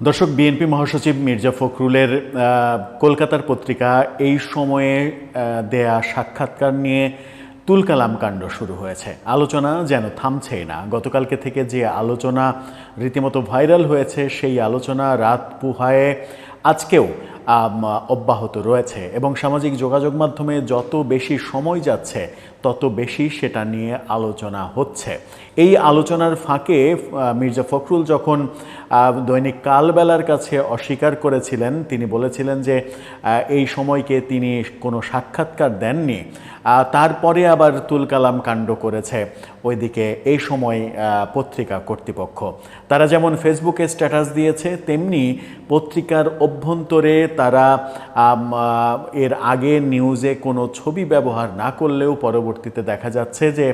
দর্শক, বিএনপি মহাসচিব মির্জা ফখরুলের কলকাতার পত্রিকা এই সময়ে দেয়া সাক্ষাৎকার নিয়ে তুলকালাম কাণ্ড শুরু হয়েছে। আলোচনা যেন থামছেই না। গতকালকে থেকে যে আলোচনা রীতিমতো ভাইরাল হয়েছে, সেই আলোচনা রাত পুহায়ে আজকেও অব্যাহত রয়েছে এবং সামাজিক যোগাযোগ মাধ্যমে যত বেশি সময় যাচ্ছে তত বেশি সেটা নিয়ে আলোচনা হচ্ছে। এই আলোচনার ফাঁকে মির্জা ফখরুল যখন দৈনিক কালবেলার কাছে অস্বীকার করেছিলেন, তিনি বলেছিলেন যে এই সময়কে তিনি কোনো সাক্ষাৎকার দেননি, তারপরে আবার তুলকালাম কাণ্ড করেছে ওইদিকে এই সময় পত্রিকা কর্তৃপক্ষ। তারা যেমন ফেসবুকে স্ট্যাটাস দিয়েছে, তেমনি পত্রিকার অভ্যন্তরে তারা এর আগে নিউজে কোনো ছবি ব্যবহার না করলেও পরবর্তীতে দেখা যাচ্ছে যে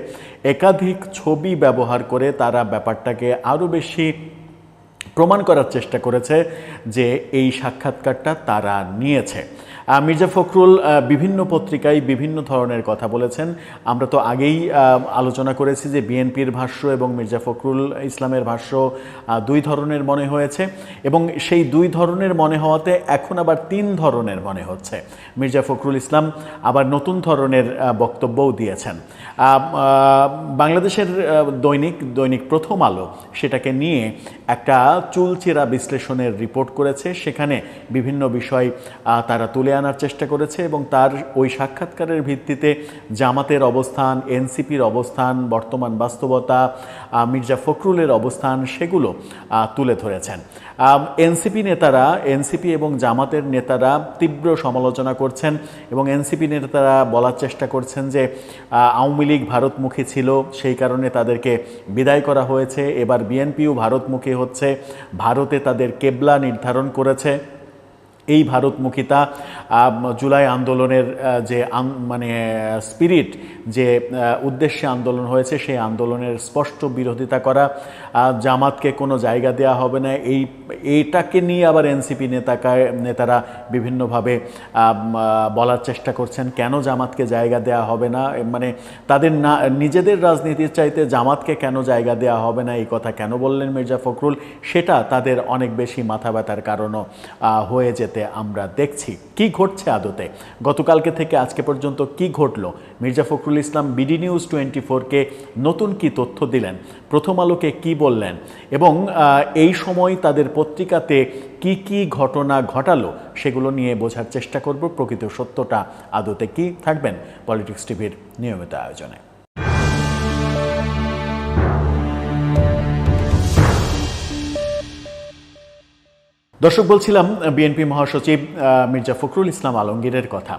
একাধিক ছবি ব্যবহার করে তারা ব্যাপারটাকে আরও বেশি প্রমাণ করার চেষ্টা করেছে যে এই সাক্ষাৎকারটা তারা নিয়েছে। মির্জা ফখরুল বিভিন্ন পত্রিকায় বিভিন্ন ধরনের কথা বলেছেন। আমরা তো আগেই আলোচনা করেছি যে বিএনপির ভাষ্য এবং মির্জা ফখরুল ইসলামের ভাষ্য দুই ধরনের মনে হয়েছে এবং সেই দুই ধরনের মনে হওয়াতে এখন আবার তিন ধরনের মনে হচ্ছে। মির্জা ফখরুল ইসলাম আবার নতুন ধরনের বক্তব্যও দিয়েছেন। বাংলাদেশের দৈনিক প্রথম আলো সেটাকে নিয়ে একটা চুলচেরা বিশ্লেষণের রিপোর্ট করেছে। সেখানে বিভিন্ন বিষয় তারা তুলে আনার চেষ্টা করেছে এবং তার ওই সাক্ষাৎকারের ভিত্তিতে জামাতের অবস্থান, এনসিপির অবস্থান, বর্তমান বাস্তবতা, মির্জা ফখরুলের অবস্থান, সেগুলো তুলে ধরেছেন। এনসিপি এবং জামাতের নেতারা তীব্র সমালোচনা করছেন এবং এনসিপি নেতারা বলার চেষ্টা করছেন যে আওয়ামী লীগ ভারতমুখী ছিল, সেই কারণে তাদেরকে বিদায় করা হয়েছে। এবার বিএনপিও ভারতমুখী হচ্ছে, ভারতে তাদের কেবলা নির্ধারণ করেছে। এই ভারতমুখিতা জুলাই আন্দোলনের যে স্পিরিট, যে উদ্দেশ্যে আন্দোলন হয়েছে, সেই আন্দোলনের স্পষ্ট বিরোধিতা করা। জামাতকে কোনো জায়গা দেওয়া হবে না, এইটাকে নিয়ে আবার এনসিপি নেতারা বিভিন্নভাবে বলার চেষ্টা করছেন কেন জামাতকে জায়গা দেওয়া হবে না, তাদের নিজেদের রাজনীতির চাইতে জামাতকে কেন জায়গা দেওয়া হবে না, এই কথা কেন বললেন মির্জা ফখরুল, সেটা তাদের অনেক বেশি মাথা ব্যথার কারণও হয়ে যেতে আমরা দেখছি। কি ঘটছে আদতে, গতকালকে থেকে আজকে পর্যন্ত কি ঘটলো, মির্জা ফখরুল ইসলাম বিডি নিউজ 24-কে নতুন কি তথ্য দিলেন, প্রথম আলোকে কি বললেন এবং এই সময় তাদের পত্রিকাতে কি কি ঘটনা ঘটালো সেগুলো নিয়ে বোঝার চেষ্টা করব। প্রকৃত সত্যটা আদতে কি, থাকবেন পলিটিক্স টিভির নিয়মিত আয়োজনে। দর্শক, বলছিলাম বিএনপি মহাসচিব মির্জা ফখরুল ইসলাম আলমগীরের কথা।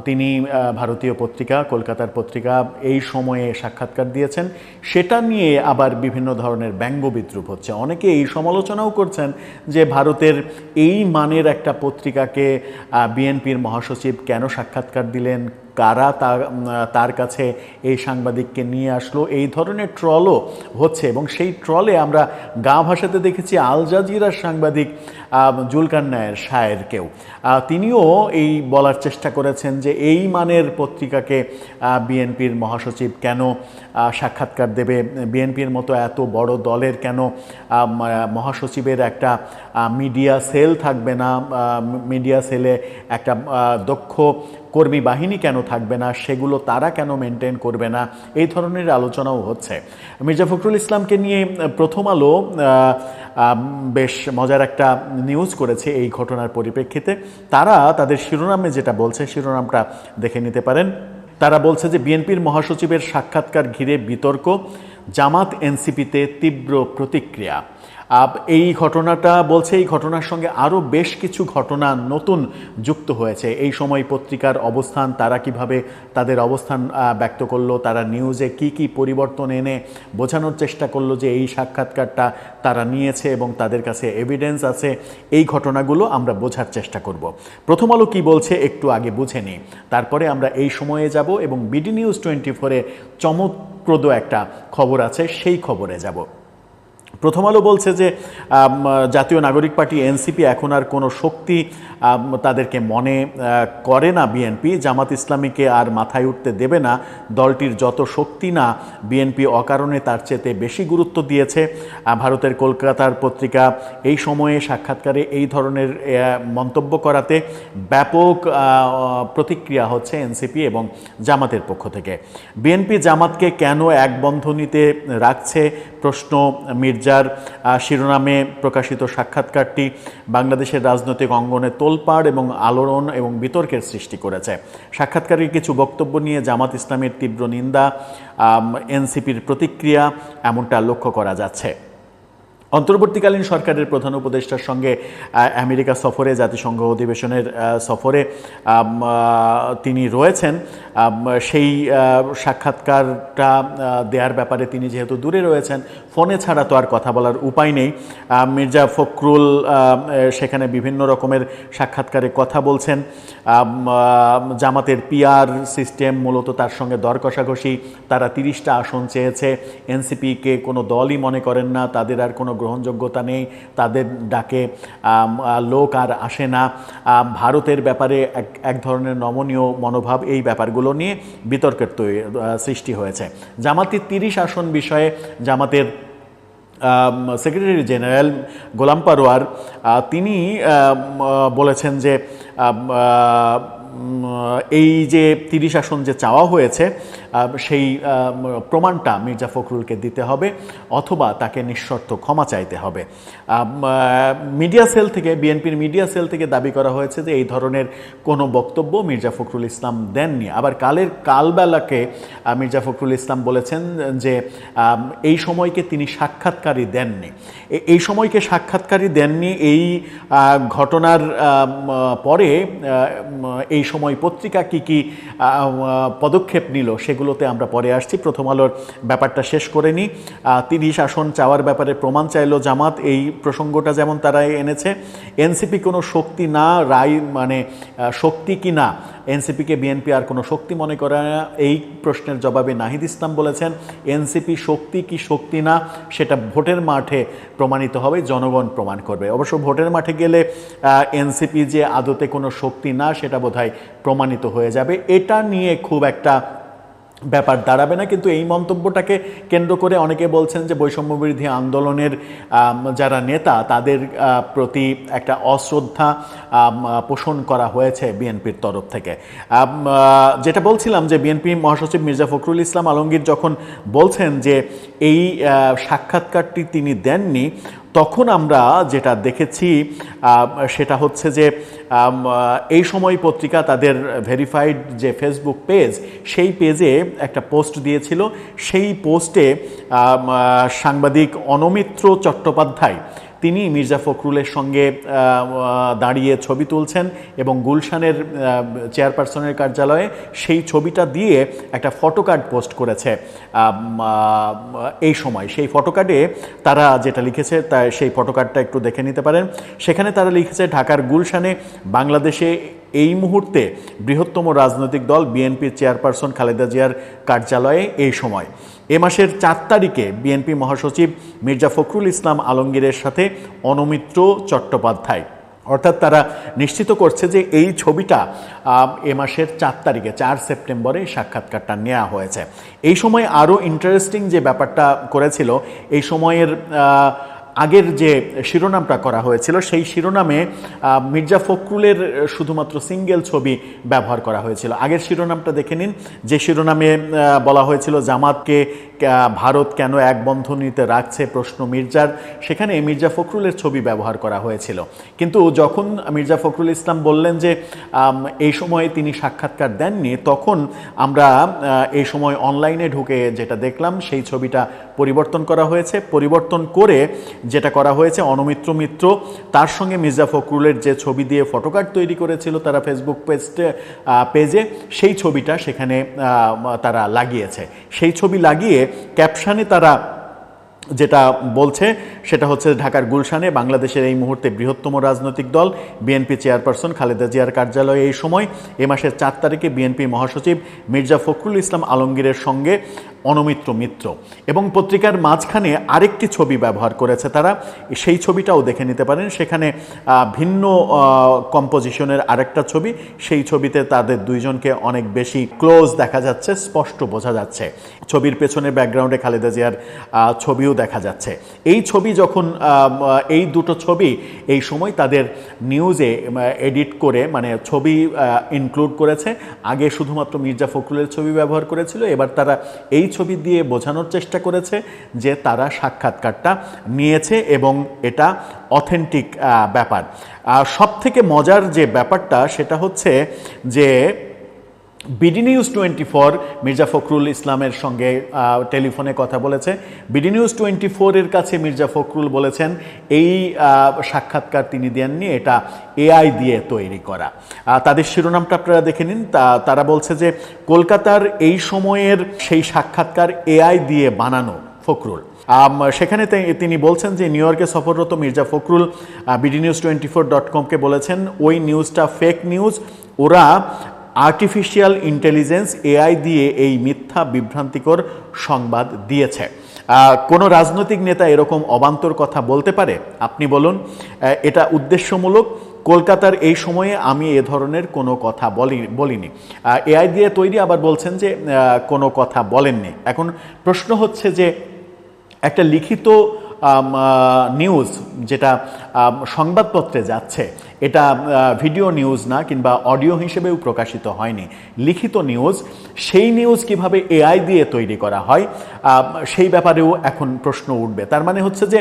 তিনি ভারতীয় পত্রিকা, কলকাতার পত্রিকা এই সময়ে সাক্ষাৎকার দিয়েছেন। সেটা নিয়ে আবার বিভিন্ন ধরনের ব্যঙ্গ বিদ্রুপ হচ্ছে। অনেকে এই সমালোচনাও করছেন যে ভারতের এই মানের একটা পত্রিকাকে বিএনপির মহাসচিব কেন সাক্ষাৎকার দিলেন, কারা তার কাছে এই সাংবাদিককে নিয়ে আসলো, এই ধরনের ট্রলও হচ্ছে এবং সেই ট্রলে আমরা গা ভাসাতে দেখেছি আল জাজিরার সাংবাদিক জুলকারনায়ের শায়েরকেও। তিনিও এই বলার চেষ্টা করেছেন যে এই মানের পত্রিকাকে বিএনপির মহাসচিব কেন সাক্ষাৎকার দেবে, বিএনপির মতো এত বড় দলের কেন মহাসচিবের একটা মিডিয়া সেল থাকবে না, মিডিয়া সেলে একটা দক্ষ কর্মী বাহিনী কেন থাকবে না, সেগুলো তারা কেন মেনটেন করবে না, এই ধরনের আলোচনাও হচ্ছে। মির্জা ফখরুল ইসলামকে নিয়ে প্রথম আলো বেশ মজার একটা নিউজ করেছে এই ঘটনার পরিপ্রেক্ষিতে। তারা তাদের শিরোনামে যেটা বলছে, শিরোনামটা দেখে নিতে পারেন। তারা বলছে যে বিএনপির মহাসচিবের সাক্ষাৎকার ঘিরে বিতর্ক, জামাত এনসিপিতে তীব্র প্রতিক্রিয়া। এই ঘটনাটা বলছে এই ঘটনার সঙ্গে আরও বেশ কিছু ঘটনা নতুন যুক্ত হয়েছে। এই সময় পত্রিকার অবস্থান, তারা কিভাবে তাদের অবস্থান ব্যক্ত করলো, তারা নিউজে কি কি পরিবর্তন এনে বোঝানোর চেষ্টা করলো যে এই সাক্ষাৎকারটা তারা নিয়েছে এবং তাদের কাছে এভিডেন্স আছে, এই ঘটনাগুলো আমরা বোঝার চেষ্টা করব। প্রথম আলো কি বলছে একটু আগে বুঝে নিই, তারপরে আমরা এই সময়ে যাব এবং বিডি নিউজ 24-এ চমকপ্রদ একটা খবর আছে, সেই খবরে যাব। প্রথম আলো বলছে যে জাতীয় নাগরিক পার্টি এনসিপি এখন আর কোনো শক্তি তাদেরকে মনে করে না, বিএনপি জামাত ইসলামীকে আর মাথায় উঠতে দেবে না, দলটির যত শক্তি না বিএনপি অকারণে তার চেয়ে বেশি গুরুত্ব দিয়েছে। ভারতের কলকাতার পত্রিকা এই সময়ে সাক্ষাৎকারে এই ধরনের মন্তব্য করাতে ব্যাপক প্রতিক্রিয়া হচ্ছে এনসিপি এবং জামাতের পক্ষ থেকে। বিএনপি জামাতকে কেন এক বন্ধনীতে রাখছে প্রশ্ন মির্জার। শিরোনামে প্রকাশিত সাক্ষাৎকারটি বাংলাদেশের রাজনৈতিক অঙ্গনে তোলপাড় এবং আলোড়ন এবং বিতর্কের সৃষ্টি করেছে। সাক্ষাৎকারের কিছু বক্তব্য নিয়ে জামাত ইসলামের তীব্র নিন্দা, এনসিপির প্রতিক্রিয়া এমনটা লক্ষ্য করা যাচ্ছে। অন্তর্বর্তীকালীন সরকারের প্রধান উপদেষ্টার সঙ্গে আমেরিকা সফরে, জাতিসংঘ অধিবেশনের সফরে তিনি রয়েছেন। সেই সাক্ষাৎকারটা দেওয়ার ব্যাপারে তিনি যেহেতু দূরে রয়েছেন, ফোনে ছাড়া তো আর কথা বলার উপায় নেই। মির্জা ফখরুল সেখানে বিভিন্ন রকমের সাক্ষাৎকারে কথা বলছেন। জামাতের পিআর সিস্টেম মূলত তার সঙ্গে দর কষাকষি। তারা 30টা আসন চেয়েছে। এনসিপিকে কোনো দলই মনে করেন না, তাদের আর কোনো গ্রহণযোগ্যতা নেই, তাদের ডাকে লোক আর আসে না। ভারতের ব্যাপারে এক ধরনের নমনীয় মনোভাব, এই ব্যাপারগুলো নিয়ে বিতর্কের সৃষ্টি হয়েছে। জামাতের 30 আসন বিষয়ে জামাতের সেক্রেটারি জেনারেল গোলাম পরোয়ার তিনি বলেছেন যে এই যে 30 আসন যে চাওয়া হয়েছে সেই প্রমাণটা মির্জা ফখরুলকে দিতে হবে অথবা তাকে নিঃশর্ত ক্ষমা চাইতে হবে। মিডিয়া সেল থেকে, বিএনপির মিডিয়া সেল থেকে দাবি করা হয়েছে যে এই ধরনের কোনো বক্তব্য মির্জা ফখরুল ইসলাম দেননি। আবার কালবেলাকে মির্জা ফখরুল ইসলাম বলেছেন যে এই সময়কে তিনি সাক্ষাৎকারই দেননি। এই সময়কে সাক্ষাৎকারই দেননি, এই ঘটনার পরে এই সময় পত্রিকা কি পদক্ষেপ নিল সেগুলোতে আমরা পরে আসছি। প্রথম আলোর ব্যাপারটা শেষ করে নিই। 30 আসন চাওয়ার ব্যাপারে প্রমাণ চাইলো জামাত, এই প্রসঙ্গটা যেমন তারা এনেছে। এনসিপি কোনো শক্তি না, রায় মানে শক্তি কি না, এনসিপিকে বিএনপি আর কোনো শক্তি মনে করে না, এই প্রশ্নের জবাবে নাহিদ ইসলাম বলেছেন এনসিপি শক্তি কি শক্তি না সেটা ভোটের মাঠে প্রমাণিত হবে, জনগণ প্রমাণ করবে। অবশ্য ভোটের মাঠে গেলে এনসিপি যে আদতে কোনো শক্তি না সেটা বোধহয় প্রমাণিত হয়ে যাবে। এটা নিয়ে খুব একটা ব্যাপার দাঁড়াবে না। কিন্তু এই মন্তব্যটাকে কেন্দ্র করে অনেকে বলছেন যে বৈষম্যবিরোধী আন্দোলনের যারা নেতা তাদের প্রতি একটা অশ্রদ্ধা পোষণ করা হয়েছে বিএনপির তরফ থেকে। যেটা বলছিলাম যে বিএনপি মহাসচিব মির্জা ফখরুল ইসলাম আলমগীর যখন বলছেন যে এই সাক্ষাৎকারটি তিনি দেননি, তখন আমরা যেটা দেখেছি সেটা হচ্ছে যে এই সময় পত্রিকা তাদের ভেরিফাইড যে ফেসবুক পেজ, সেই পেজে একটা পোস্ট দিয়েছিল। সেই পোস্টে সাংবাদিক অনমিত্র চট্টোপাধ্যায় তিনি মির্জা ফখরুলের সঙ্গে দাঁড়িয়ে ছবি তুলছেন এবং গুলশানের চেয়ারপারসনের কার্যালয়ে সেই ছবিটা দিয়ে একটা ফটোকার্ড পোস্ট করেছে। এই সময় সেই ফটোকার্ডে তারা যেটা লিখেছে তা সেই ফটোকার্ডটা একটু দেখে নিতে পারেন। সেখানে তারা লিখেছে ঢাকার গুলশানে বাংলাদেশে এই মুহূর্তে বৃহত্তম রাজনৈতিক দল বিএনপির চেয়ারপারসন খালেদা জিয়ার কার্যালয়ে এই সময়। এ মাসের 4 তারিখে বিএনপি মহাসচিব মির্জা ফখরুল ইসলাম আলমগীরের সাথে অনমিত্র চট্টোপাধ্যায়, অর্থাৎ তারা নিশ্চিত করছে যে এই ছবিটা এ মাসের 4 তারিখে 4 সেপ্টেম্বরে সাক্ষাৎকারটা নেওয়া হয়েছে। এই সময় আরও ইন্টারেস্টিং যে ব্যাপারটা করেছিল, এই সময়ের আগের যে শিরোনামটা করা হয়েছিল সেই শিরোনামে মির্জা ফখরুলের শুধুমাত্র সিঙ্গেল ছবি ব্যবহার করা হয়েছিল। আগের শিরোনামটা দেখে নিন, যে শিরোনামে বলা হয়েছিল জামাতকে ভারত কেন এক বন্ধনীতে রাখছে প্রশ্ন মির্জার, সেখানে মির্জা ফখরুলের ছবি ব্যবহার করা হয়েছিল। কিন্তু যখন মির্জা ফখরুল ইসলাম বললেন যে এই সময়ে তিনি সাক্ষাৎকার দেননি, তখন আমরা এই সময় অনলাইনে ঢুকে যেটা দেখলাম সেই ছবিটা পরিবর্তন করা হয়েছে। পরিবর্তন করে যেটা করা হয়েছে, অনমিত্র মিত্র তার সঙ্গে মির্জা ফখরুলের যে ছবি দিয়ে ফটোকার্ড তৈরি করেছিল তারা ফেসবুক পেজে, সেই ছবিটা সেখানে তারা লাগিয়েছে। সেই ছবি লাগিয়ে ক্যাপশনে তারা যেটা বলছে সেটা হচ্ছে ঢাকার গুলশানে বাংলাদেশের এই মুহূর্তে বৃহত্তম রাজনৈতিক দল বিএনপি চেয়ারপারসন খালেদা জিয়ার কার্যালয়ে এই সময়। এ মাসের 4 তারিখে বিএনপি মহাসচিব মির্জা ফখরুল ইসলাম আলমগীরের সঙ্গে অনমিত্র মিত্র। এবং পত্রিকার মাঝখানে আরেকটি ছবি ব্যবহার করেছে তারা, সেই ছবিটাও দেখে নিতে পারেন। সেখানে ভিন্ন কম্পোজিশনের আরেকটা ছবি, সেই ছবিতে তাদের দুইজনকে অনেক বেশি ক্লোজ দেখা যাচ্ছে, স্পষ্ট বোঝা যাচ্ছে। ছবির পেছনে ব্যাকগ্রাউন্ডে খালেদা জিয়ার ছবিও দেখা যাচ্ছে। এই ছবি যখন এই দুটো ছবি এই সময় তাদের নিউজে এডিট করে, মানে ছবি ইনক্লুড করেছে। আগে শুধুমাত্র মির্জা ফখরুলের ছবি ব্যবহার করেছিল, এবার তারা এই ছবি দিয়ে বোঝানোর চেষ্টা করেছে যে তারা সাক্ষাৎকারটা নিয়েছে এবং এটা অথেন্টিক ব্যাপার। সবথেকে মজার যে ব্যাপারটা সেটা হচ্ছে যে বিডি নিউজ 24 মির্জা ফখরুল ইসলামের সঙ্গে টেলিফোনে কথা বলেছে। বিডি নিউজ 24-এর কাছে মির্জা ফখরুল বলেছেন এই সাক্ষাৎকার তিনি দেননি, এটা এআই দিয়ে তৈরি করা। তাদের শিরোনামটা আপনারা দেখে নিন। তারা বলছে যে কলকাতার এই সময়ের সেই সাক্ষাৎকার এআই দিয়ে বানানো ফখরুল। সেখানে তিনি বলছেন যে নিউ ইয়র্কে সফররত মির্জা ফখরুল বিডি নিউজ 24.com-কে বলেছেন ওই নিউজটা ফেক নিউজ, ওরা আর্টিফিশিয়াল ইন্টেলিজেন্স এআই দিয়ে এই মিথ্যা বিভ্রান্তিকর সংবাদ দিয়েছে। কোনো রাজনৈতিক নেতা এরকম অবান্তর কথা বলতে পারে? আপনি বলুন। এটা উদ্দেশ্যমূলক। কলকাতার এই সময়ে আমি এ ধরনের কোনো কথা বলিনি। এআই দিয়ে তৈরি, আবার বলছেন যে কোনো কথা বলেননি। এখন প্রশ্ন হচ্ছে যে একটা লিখিত নিউজ যেটা সংবাদপত্রে যাচ্ছে, এটা ভিডিও নিউজ না কিংবা অডিও হিসেবেও প্রকাশিত হয়নি, লিখিত নিউজ। সেই নিউজ কিভাবে এআই দিয়ে তৈরি করা হয় সেই ব্যাপারেও এখন প্রশ্ন উঠবে। তার মানে হচ্ছে যে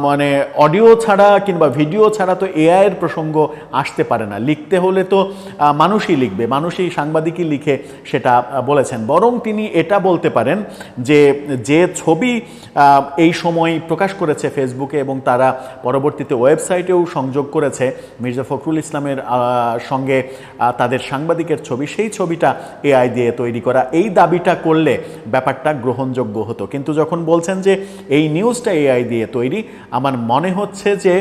মানে অডিও ছাড়া কিংবা ভিডিও ছাড়া তো এআইয়ের প্রসঙ্গ আসতে পারে না। লিখতে হলে তো মানুষই লিখবে, মানুষই সাংবাদিকই লিখে সেটা বলেছেন। বরং তিনি এটা বলতে পারেন যে যে ছবি এই সময় প্রকাশ করেছে ফেসবুকে এবং তারা পরবর্তীতে ওয়েবসাইটেও সংযোগ করেছে মির্জা ফখরুল ইসলামের সঙ্গে তাদের সাংবাদিকের ছবি, সেই ছবিটা এআই দিয়ে তৈরি করা। এই দাবিটা করলে ব্যাপারটা গ্রহণযোগ্য হতো। কিন্তু যখন বলছেন যে এই নিউজটা এআই দিয়ে তৈরি, আমার মনে হচ্ছে যে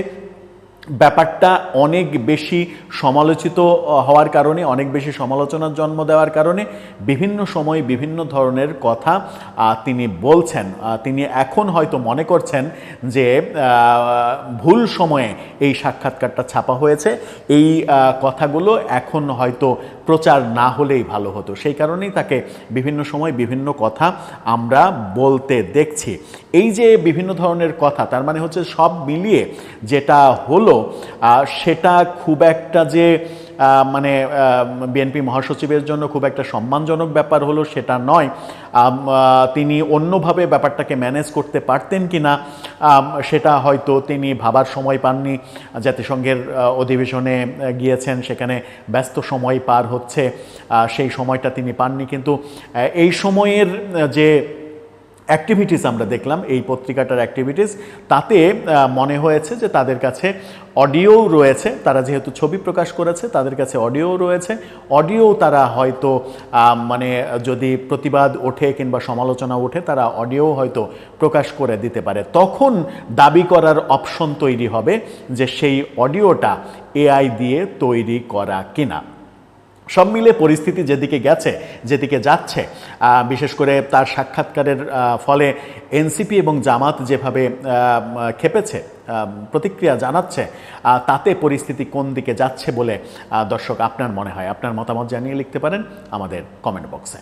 ব্যাপারটা অনেক বেশি সমালোচিত হওয়ার কারণে, অনেক বেশি সমালোচনার জন্ম দেওয়ার কারণে বিভিন্ন সময় বিভিন্ন ধরনের কথা তিনি বলছেন। তিনি এখন হয়তো মনে করছেন যে ভুল সময়ে এই সাক্ষাৎকারটা ছাপা হয়েছে, এই কথাগুলো এখন হয়তো প্রচার না হলেই ভালো হতো। সেই কারণেই তাকে বিভিন্ন সময় বিভিন্ন কথা আমরা বলতে দেখছি। এই যে বিভিন্ন ধরনের কথা, তার মানে হচ্ছে সব মিলিয়ে যেটা হলো সেটা খুব একটা যে মানে বিএনপি মহাসচিবের জন্য খুব একটা সম্মানজনক ব্যাপার হলো সেটা নয়। তিনি অন্যভাবে ব্যাপারটাকে ম্যানেজ করতে পারতেন কিনা সেটা হয়তো তিনি ভাবার সময় পাননি। জাতিসংঘের অধিবেশনে গিয়েছেন, সেখানে ব্যস্ত সময় পার হচ্ছে, সেই সময়টা তিনি পাননি। কিন্তু এই সময়ের যে অ্যাক্টিভিটিস আমরা দেখলাম, এই পত্রিকাটার অ্যাক্টিভিটিস, তাতে মনে হয়েছে যে তাদের কাছে অডিও রয়েছে। তারা যেহেতু ছবি প্রকাশ করেছে, তাদের কাছে অডিও রয়েছে। অডিও তারা হয়তো মানে যদি প্রতিবাদ ওঠে কিংবা সমালোচনা ওঠে, তারা অডিও হয়তো প্রকাশ করে দিতে পারে। তখন দাবি করার অপশন তৈরি হবে যে সেই অডিওটা এআই দিয়ে তৈরি করা কিনা। সব মিলে পরিস্থিতি যেদিকে গেছে, যেদিকে যাচ্ছে, বিশেষ করে তার সাক্ষাৎকারের ফলে এনসিপি এবং জামাত যেভাবে খেপেছে, প্রতিক্রিয়া জানাচ্ছে, তাতে পরিস্থিতি কোন দিকে যাচ্ছে বলে দর্শক আপনার মনে হয়? আপনার মতামত জানিয়ে লিখতে পারেন আমাদের কমেন্ট বক্সে।